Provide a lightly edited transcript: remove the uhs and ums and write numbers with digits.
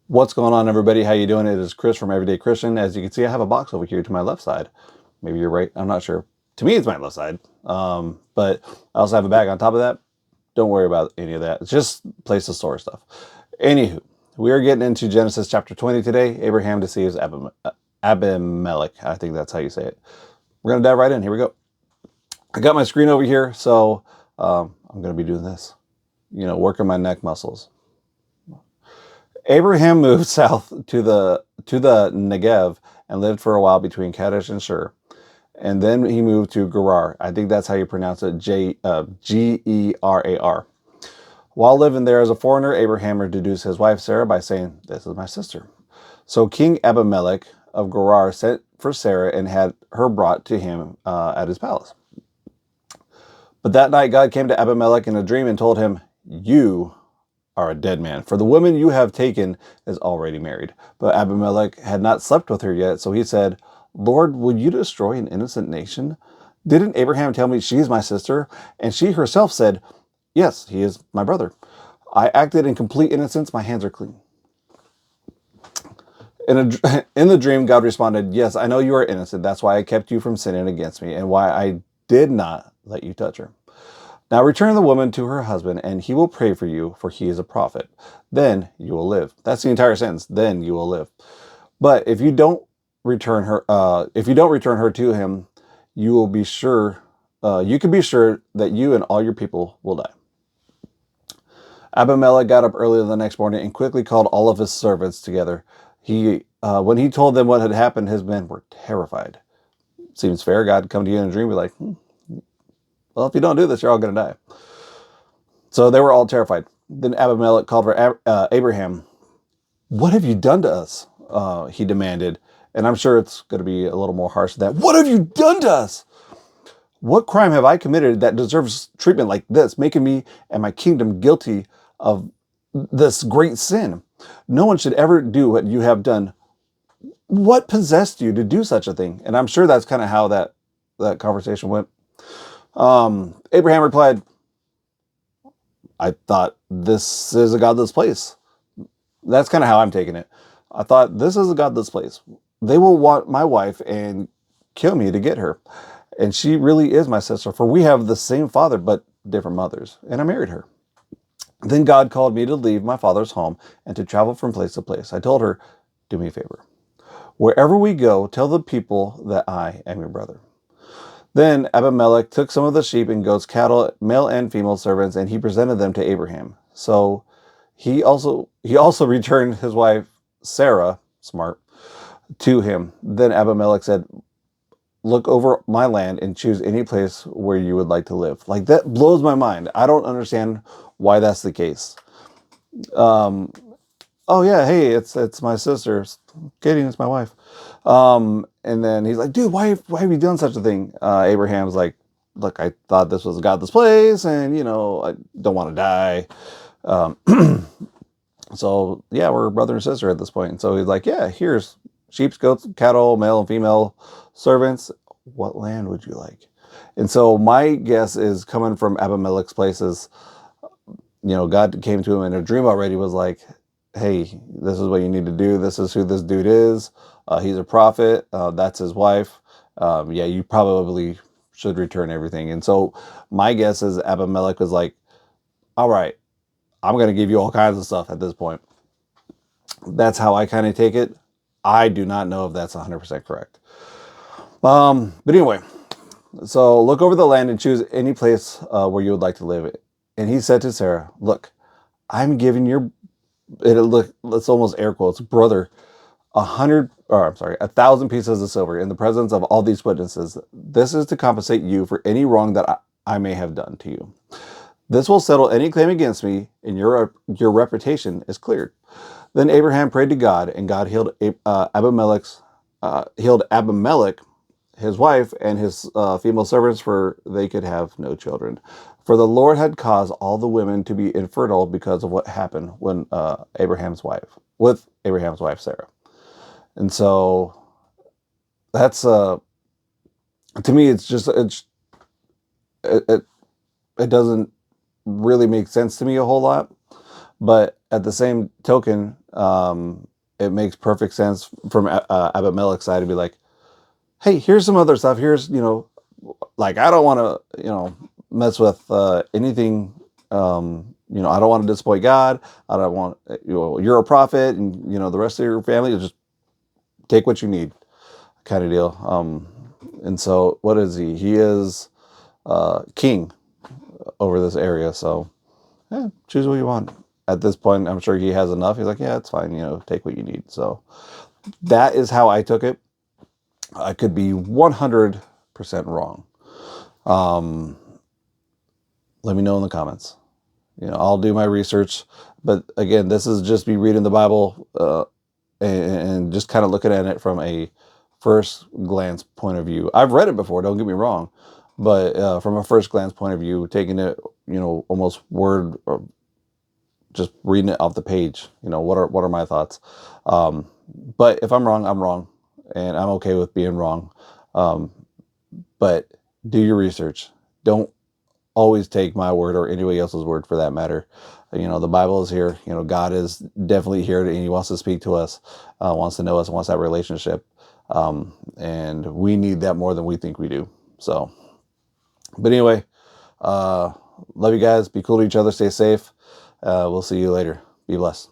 What's going on, everybody? How you doing? It is Chris from Everyday Christian. As you can see, I have a box over here to my left side. Maybe you're right. I'm not sure. To me, it's my left side. But I also have a bag on top of that. Don't worry about any of that. It's just a place to store stuff. Anywho, we are getting into Genesis chapter 20 today. Abraham deceives Abimelech. I think that's how you say it. We're going to dive right in. Here we go. I got my screen over here, so I'm going to be doing this. Working my neck muscles. Abraham moved south to the Negev and lived for a while between Kadesh and Shur. And then he moved to Gerar. I think that's how you pronounce it, Gerar. While living there as a foreigner, Abraham introduced his wife Sarah by saying, "This is my sister." So King Abimelech of Gerar sent for Sarah and had her brought to him at his palace. But that night God came to Abimelech in a dream and told him, "You are a dead man, for the woman you have taken is already married." But Abimelech had not slept with her yet, so he said, "Lord, will you destroy an innocent nation? Didn't Abraham tell me she is my sister?" And she herself said, "Yes, he is my brother. I acted in complete innocence. My hands are clean." In the dream, God responded, "Yes, I know you are innocent. That's why I kept you from sinning against me and why I did not let you touch her. Now return the woman to her husband, and he will pray for you, for he is a prophet. Then you will live." That's the entire sentence. Then you will live. But if you don't return her to him, you will be sure. You can be sure that you and all your people will die. Abimelech got up early the next morning and quickly called all of his servants together. When he told them what had happened, his men were terrified. Seems fair. God come to you in a dream, be like, well, if you don't do this, you're all going to die. So they were all terrified. Then Abimelech called for Abraham. "What have you done to us?" He demanded. And I'm sure it's going to be a little more harsh than that. "What have you done to us? What crime have I committed that deserves treatment like this, making me and my kingdom guilty of this great sin? No one should ever do what you have done. What possessed you to do such a thing?" And I'm sure that's kind of how that conversation went. Abraham replied, "I thought this is a godless place." That's kind of how I'm taking it. I thought, this is a godless place. They will want my wife and kill me to get her. And she really is my sister, for we have the same father, but different mothers. And I married her. Then God called me to leave my father's home and to travel from place to place. I told her, "Do me a favor. Wherever we go, tell the people that I am your brother." Then Abimelech took some of the sheep and goats, cattle, male and female servants, and he presented them to Abraham. So he also returned his wife Sarah, smart, to him. Then Abimelech said, "Look over my land and choose any place where you would like to live." Like, that blows my mind. I don't understand why that's the case. Um, oh yeah, hey, it's my sister. Kidding, it's my wife. And then he's like, "Dude, why have you done such a thing?" Abraham's like, "Look, I thought this was a godless place, and I don't want to die." Um, so yeah, we're brother and sister at this point. And so he's like, "Yeah, here's sheep, goats, cattle, male and female servants. What land would you like?" And so my guess is, coming from Abimelech's places, God came to him in a dream already, was like, "Hey, this is what you need to do. This is who this dude is. He's a prophet. That's his wife. Yeah, you probably should return everything." And so my guess is Abimelech was like, "All right, I'm going to give you all kinds of stuff at this point." That's how I kind of take it. I do not know if that's 100% correct. But anyway, so look over the land and choose any place where you would like to live. And he said to Sarah, "Look, I'm giving let's almost air quotes, brother, 1,000 pieces of silver in the presence of all these witnesses. This is to compensate you for any wrong that I may have done to you. This will settle any claim against me, and your reputation is cleared." Then Abraham prayed to God, and God healed Abimelech, his wife, and his female servants, for they could have no children. For the Lord had caused all the women to be infertile because of what happened with Abraham's wife Sarah. And so that's to me, it doesn't really make sense to me a whole lot. But at the same token, it makes perfect sense from Abimelech's side to be like, hey, here's some other stuff. Here's, like, I don't want to, mess with anything. I don't want to disappoint God. I don't want, you're a prophet, and, the rest of your family, just take what you need, kind of deal. And so what is he? He is king over this area. So yeah, choose what you want. At this point, I'm sure he has enough. He's like, yeah, it's fine. Take what you need. So that is how I took it. I could be 100% wrong. Let me know in the comments. I'll do my research. But again, this is just me reading the Bible and just kind of looking at it from a first glance point of view. I've read it before, don't get me wrong. But from a first glance point of view, taking it, almost word, or just reading it off the page, what are my thoughts? But if I'm wrong, I'm wrong. And I'm okay with being wrong. But do your research. Don't always take my word or anybody else's word for that matter. The Bible is here. God is definitely here and he wants to speak to us, wants to know us, wants that relationship. And we need that more than we think we do. So, but anyway, love you guys. Be cool to each other. Stay safe. We'll see you later. Be blessed.